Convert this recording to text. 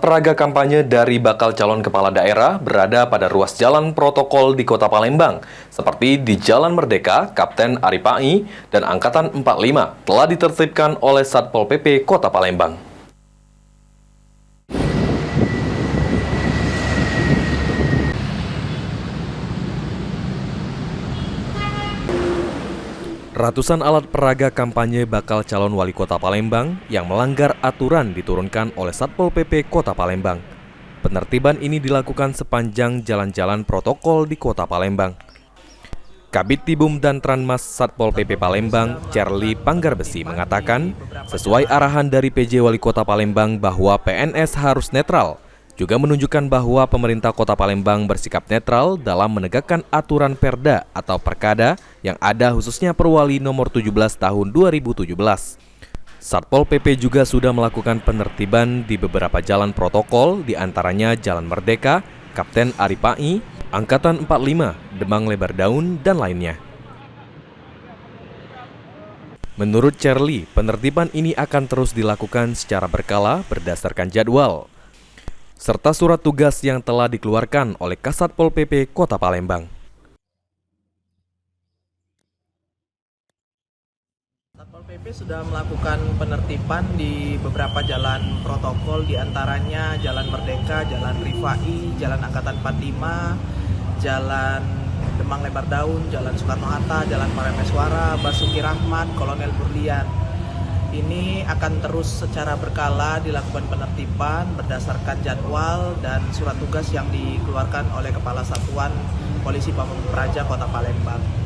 peraga kampanye dari bakal calon kepala daerah berada pada ruas jalan protokol di Kota Palembang, seperti di Jalan Merdeka, Kapten Aripai, dan Angkatan 45 telah ditertibkan oleh Satpol PP Kota Palembang. Ratusan alat peraga kampanye bakal calon wali kota Palembang yang melanggar aturan diturunkan oleh Satpol PP Kota Palembang. Penertiban ini dilakukan sepanjang jalan-jalan protokol di Kota Palembang. Kabid Tibum dan Tranmas Satpol PP Palembang, Charlie Panggarbesi mengatakan, sesuai arahan dari PJ Wali Kota Palembang bahwa PNS harus netral, juga menunjukkan bahwa pemerintah Kota Palembang bersikap netral dalam menegakkan aturan Perda atau Perkada yang ada khususnya Perwali nomor 17 tahun 2017. Satpol PP juga sudah melakukan penertiban di beberapa jalan protokol, di antaranya Jalan Merdeka, Kapten Aripai, Angkatan 45, Demang Lebar Daun, dan lainnya. Menurut Charlie, penertiban ini akan terus dilakukan secara berkala berdasarkan jadwal, serta surat tugas yang telah dikeluarkan oleh Kasatpol PP Kota Palembang. Satpol PP sudah melakukan penertiban di beberapa jalan protokol, diantaranya Jalan Merdeka, Jalan Rifai, Jalan Angkatan 45, Jalan Demang Lebar Daun, Jalan Soekarno-Hatta, Jalan Paremeswara, Basuki Rahmat, Kolonel Burlian. Ini akan terus secara berkala dilakukan penertiban berdasarkan jadwal dan surat tugas yang dikeluarkan oleh Kepala Satuan Polisi Pamung Praja Kota Palembang.